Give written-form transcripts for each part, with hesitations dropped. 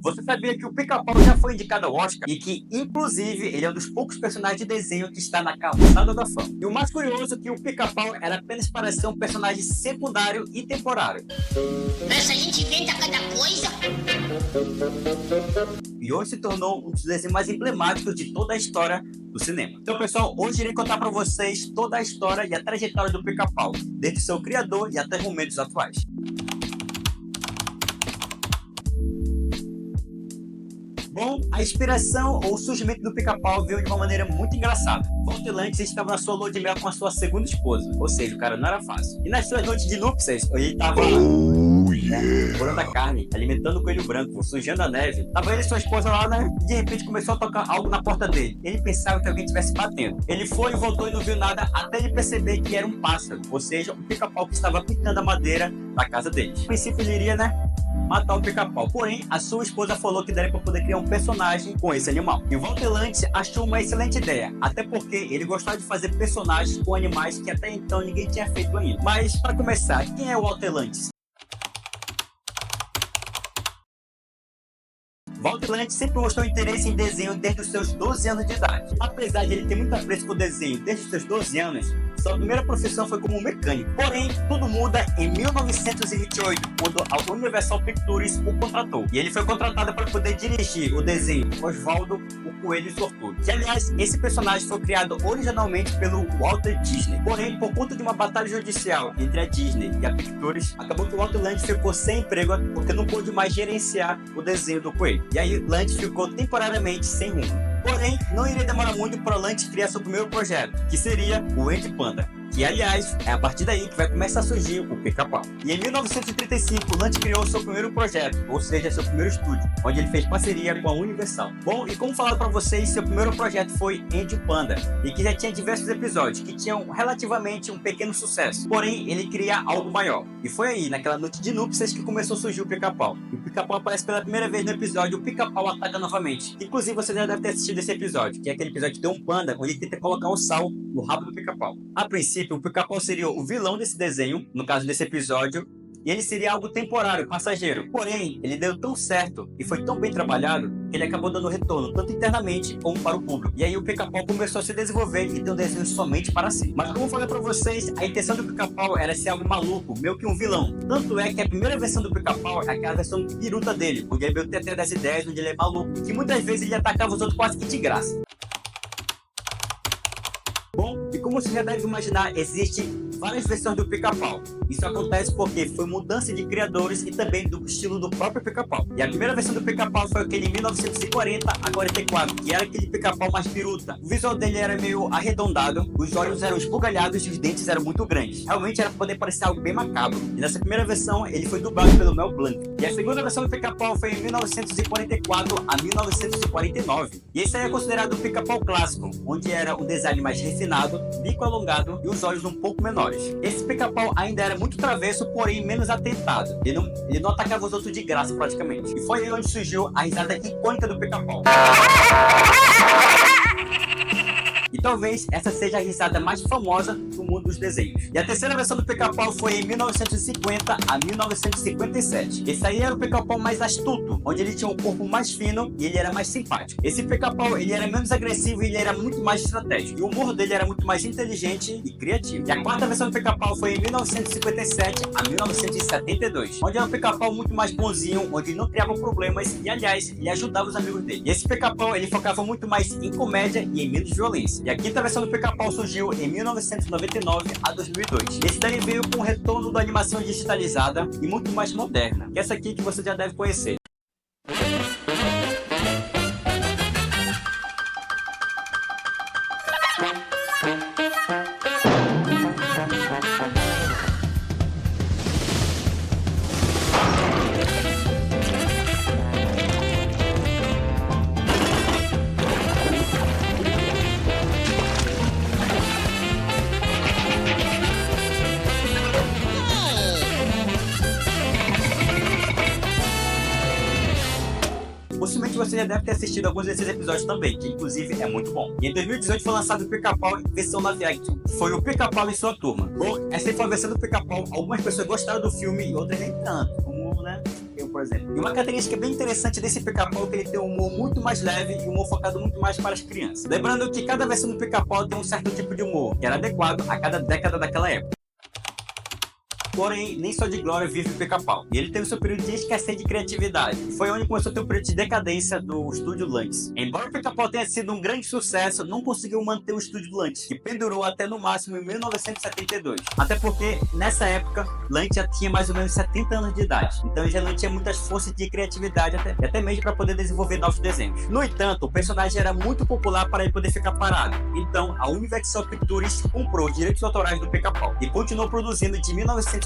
Você sabia que o Pica-Pau já foi indicado ao Oscar e que, inclusive, ele é um dos poucos personagens de desenho que está na calçada da fama? E o mais curioso é que o Pica-Pau era apenas para ser um personagem secundário e temporário. Essa gente inventa cada coisa. E hoje se tornou um dos desenhos mais emblemáticos de toda a história do cinema. Então, pessoal, hoje irei contar para vocês toda a história e a trajetória do Pica-Pau, desde seu criador e até os momentos atuais. Bom, a inspiração ou o surgimento do Pica-Pau veio de uma maneira muito engraçada. Walter Lantz estava na sua lua de mel com a sua segunda esposa, ou seja, o cara não era fácil. E nas suas noites de núpcias, ele estava furando a carne, alimentando o coelho branco, sujando a neve. Tava ele e sua esposa lá, né? E de repente começou a tocar algo na porta dele. Ele pensava que alguém estivesse batendo. Ele foi e voltou e não viu nada até ele perceber que era um pássaro, ou seja, um Pica-Pau que estava picando a madeira da casa deles. No princípio ele iria, né, matar o Pica-Pau. Porém, a sua esposa falou que daria para poder criar um personagem com esse animal. E o Walter Lantz achou uma excelente ideia, até porque ele gostava de fazer personagens com animais que até então ninguém tinha feito ainda. Mas, para começar, quem é o Walter Lantz? Walter Lantz sempre mostrou interesse em desenho desde os seus 12 anos de idade. Apesar de ele ter muito apreço por desenho desde os seus 12 anos, sua primeira profissão foi como mecânico. Porém, tudo muda em 1928, quando a Universal Pictures o contratou. E ele foi contratado para poder dirigir o desenho Oswaldo, o Coelho Sortudo. Que, aliás, esse personagem foi criado originalmente pelo Walter Disney. Porém, por conta de uma batalha judicial entre a Disney e a Pictures, acabou que o Walter Lantz ficou sem emprego porque não pôde mais gerenciar o desenho do coelho. E aí, Lantz ficou temporariamente sem rumo. Porém, não iria demorar muito para Lantz criar seu primeiro projeto, que seria o Ed Panda. Que, aliás, é a partir daí que vai começar a surgir o Pica-Pau. E em 1935, Lantz criou seu primeiro projeto, ou seja, seu primeiro estúdio, onde ele fez parceria com a Universal. Bom, e como falado para vocês, seu primeiro projeto foi Ed Panda, e que já tinha diversos episódios, que tinham relativamente um pequeno sucesso. Porém, ele queria algo maior. E foi aí, naquela noite de núpcias, que começou a surgir o Pica-Pau. E o Pica-Pau aparece pela primeira vez no episódio O Pica-Pau Ataca Novamente. Inclusive, você já deve ter assistido esse episódio, que é aquele episódio de um panda, onde ele tenta colocar o sal no rabo do Pica-Pau. A princípio, o Pica-Pau seria o vilão desse desenho, no caso desse episódio, e ele seria algo temporário, passageiro. Porém, ele deu tão certo e foi tão bem trabalhado que ele acabou dando retorno, tanto internamente como para o público. E aí o Pica-Pau começou a se desenvolver e ter um desenho somente para si. Mas como eu falei para vocês, a intenção do Pica-Pau era ser algo maluco, meio que um vilão. Tanto é que a primeira versão do Pica-Pau é aquela versão piruta dele, onde ele veio ter até das ideias, onde ele é maluco, que muitas vezes ele atacava os outros quase que de graça. Bom, e como você já deve imaginar, existem várias versões do Pica-Pau. Isso acontece porque foi mudança de criadores e também do estilo do próprio Pica-Pau. E a primeira versão do Pica-Pau foi aquele em 1940 a 44, que era aquele Pica-Pau mais piruta. O visual dele era meio arredondado, os olhos eram esbugalhados e os dentes eram muito grandes. Realmente era para poder parecer algo bem macabro. E nessa primeira versão, ele foi dublado pelo Mel Blanc. E a segunda versão do Pica-Pau foi em 1944 a 1949. E esse aí é considerado o Pica-Pau clássico, onde era um design mais refinado, bico alongado e os olhos um pouco menores. Esse Pica-Pau ainda era muito travesso, porém menos atentado. Ele não atacava os outros de graça praticamente. E foi aí onde surgiu a risada icônica do Pica-Pau. E talvez essa seja a risada mais famosa do mundo dos desenhos. E a terceira versão do Pica-Pau foi em 1950 a 1957. Esse aí era o Pica-Pau mais astuto, onde ele tinha um corpo mais fino e ele era mais simpático. Esse Pica-Pau, ele era menos agressivo e ele era muito mais estratégico. E o humor dele era muito mais inteligente e criativo. E a quarta versão do Pica-Pau foi em 1957 a 1972, onde era um Pica-Pau muito mais bonzinho, onde ele não criava problemas e, aliás, ele ajudava os amigos dele. E esse Pica-Pau, ele focava muito mais em comédia e em menos violência. E a quinta versão do Pica-Pau surgiu em 1999 a 2002. Esse daí veio com o retorno da animação digitalizada e muito mais moderna, que é essa aqui que você já deve conhecer. Possivelmente você já deve ter assistido alguns desses episódios também, que inclusive é muito bom. E em 2018 foi lançado o Pica-Pau em versão live action. Foi o Pica-Pau e sua turma. Bom, essa aí foi a versão do Pica-Pau. Algumas pessoas gostaram do filme e outras nem tanto. Como, né? Eu por exemplo. E uma característica bem interessante desse Pica-Pau é que ele tem um humor muito mais leve e um humor focado muito mais para as crianças. Lembrando que cada versão do Pica-Pau tem um certo tipo de humor, que era adequado a cada década daquela época. Porém, nem só de glória vive o Pica-Pau. E ele teve seu período de escassez de criatividade. Foi onde começou a ter o período de decadência do estúdio Lunch. Embora o Pica-Pau tenha sido um grande sucesso, não conseguiu manter o estúdio Lunch, que pendurou até no máximo em 1972. Até porque, nessa época, Lunch já tinha mais ou menos 70 anos de idade. Então ele já não tinha muitas forças de criatividade, até mesmo para poder desenvolver novos desenhos. No entanto, o personagem era muito popular para ele poder ficar parado. Então, a Universal Pictures comprou os direitos autorais do Pica-Pau e continuou produzindo de 1999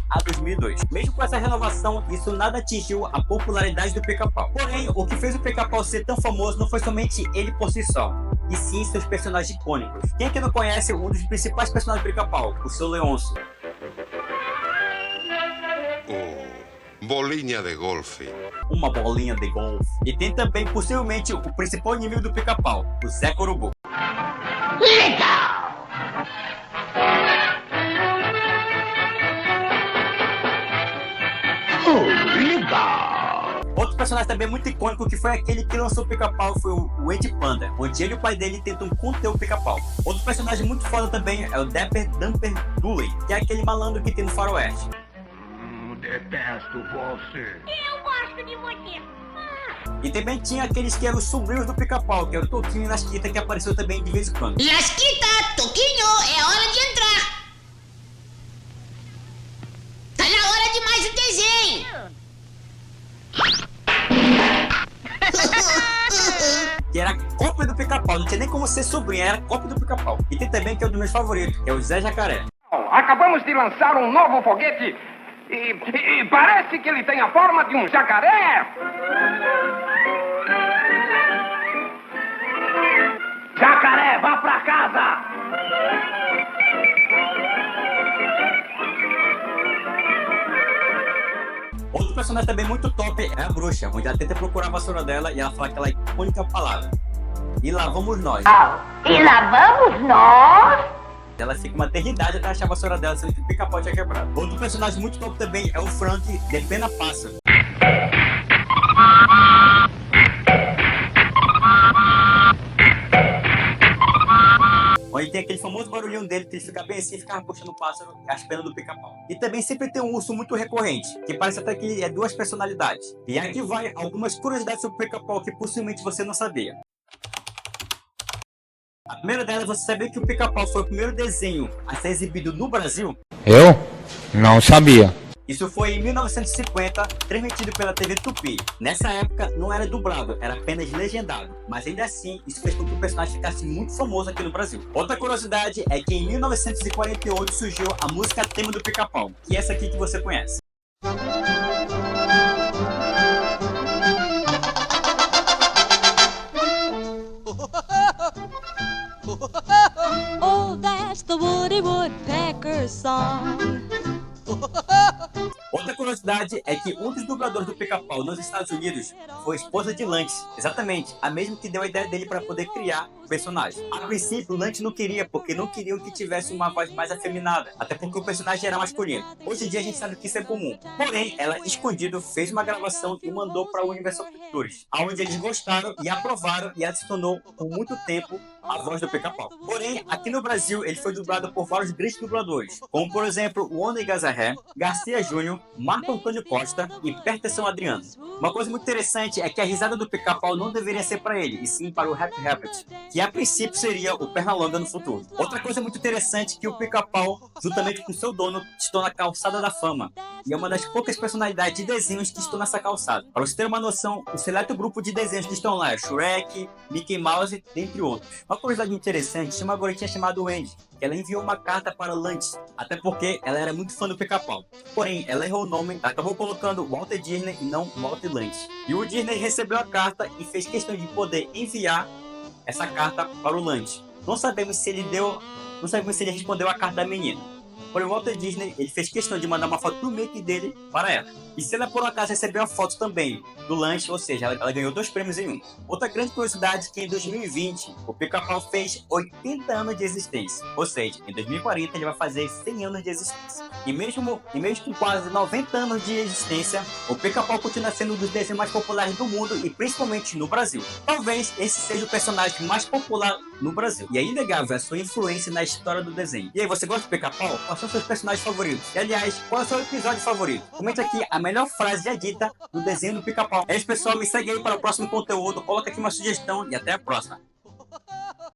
a 2002. Mesmo com essa renovação, isso nada atingiu a popularidade do Pica-Pau. Porém, o que fez o Pica-Pau ser tão famoso não foi somente ele por si só, e sim seus personagens icônicos. Quem aqui não conhece um dos principais personagens do Pica-Pau? O seu Leôncio. Bolinha de golfe. Uma bolinha de golfe. E tem também, possivelmente, o principal inimigo do Pica-Pau, o Zé Corubu. Legal! Outro personagem também muito icônico que foi aquele que lançou o Pica-Pau foi o Ed Panda, onde ele e o pai dele tentam conter o Pica-Pau. Outro personagem muito foda também é o Dapper Dumper Dooley, que é aquele malandro que tem no faroeste. Detesto você. Eu gosto de você. E também tinha aqueles que eram os sobrinhos do Pica-Pau, que era o Toquinho e Nasquita, que apareceu também de vez em quando. Lasquita, Toquinho, é hora de entrar. Tá na hora de mais um desenho. Que era cópia do Pica-Pau, não tinha nem como ser sobrinho, era cópia do Pica-Pau. E tem também que é um dos meus favoritos, que é o Zé Jacaré. Acabamos de lançar um novo foguete e parece que ele tem a forma de um jacaré. Jacaré, vá pra casa! Outro personagem também muito top é a bruxa, onde ela tenta procurar a vassoura dela e ela fala aquela icônica palavra. E lá vamos nós. E lá vamos nós? Ela fica uma eternidade até achar a vassoura dela, sendo que o Pica-Pau tinha quebrado. Outro personagem muito top também é o Frank de Pena Pássaro. Onde tem aquele famoso barulhinho dele, que ele fica bem assim e fica puxando o pássaro às penas do Pica-Pau. E também sempre tem um urso muito recorrente, que parece até que é duas personalidades. E aqui vai algumas curiosidades sobre o Pica-Pau que possivelmente você não sabia. A primeira delas, você sabia que o Pica-Pau foi o primeiro desenho a ser exibido no Brasil? Eu? Não sabia. Isso foi em 1950, transmitido pela TV Tupi. Nessa época não era dublado, era apenas legendado. Mas ainda assim, isso fez com que o personagem ficasse muito famoso aqui no Brasil. Outra curiosidade é que em 1948 surgiu a música tema do Pica-Pau, que é essa aqui que você conhece. Oh, that's the Woody Woodpecker song. Outra curiosidade é que um dos dubladores do Pica-Pau nos Estados Unidos foi a esposa de Lunch, exatamente, a mesma que deu a ideia dele para poder criar o personagem. A princípio, Lunch não queria, porque não queriam que tivesse uma voz mais afeminada, até porque o personagem era masculino. Hoje em dia a gente sabe que isso é comum. Porém, ela, escondido, fez uma gravação e mandou para o Universal Pictures, onde eles gostaram e aprovaram, e ela se tornou, por muito tempo, a voz do Pica-Pau. Porém, aqui no Brasil, ele foi dublado por vários grandes dubladores, como por exemplo, o Oni Gazarré, Garcia Júnior, Marco Antônio Costa e Peterson Adriano. Uma coisa muito interessante é que a risada do Pica-Pau não deveria ser para ele, e sim para o Happy Rabbit, que a princípio seria o Pernalonga no futuro. Outra coisa muito interessante é que o Pica-Pau, juntamente com seu dono, estão na calçada da fama, e é uma das poucas personalidades de desenhos que estão nessa calçada. Para você ter uma noção, o seleto grupo de desenhos que estão lá é Shrek, Mickey Mouse, dentre outros. Uma curiosidade interessante, tinha uma garotinha chamada Wendy, que ela enviou uma carta para Lunch, até porque ela era muito fã do Pica-Pau. Porém, ela errou o nome, acabou colocando Walter Disney e não Walter Lunch. E o Disney recebeu a carta e fez questão de poder enviar essa carta para o Lunch. Não sabemos se ele respondeu a carta da menina. Porém, o Walt Disney ele fez questão de mandar uma foto do make dele para ela. E se ela por um acaso recebeu uma foto também do lanche, ou seja, ela ganhou 2 prêmios em um. Outra grande curiosidade é que em 2020 o Pica-Pau fez 80 anos de existência. Ou seja, em 2040 ele vai fazer 100 anos de existência. E mesmo com quase 90 anos de existência, o Pica-Pau continua sendo um dos desenhos mais populares do mundo e principalmente no Brasil. Talvez esse seja o personagem mais popular no Brasil. E é inegável a sua influência na história do desenho. E aí, você gosta do Pica-Pau? Quais são seus personagens favoritos? E aliás, qual é o seu episódio favorito? Comente aqui a melhor frase já dita no desenho do Pica-Pau. É isso, pessoal. Me segue aí para o próximo conteúdo. Coloca aqui uma sugestão e até a próxima.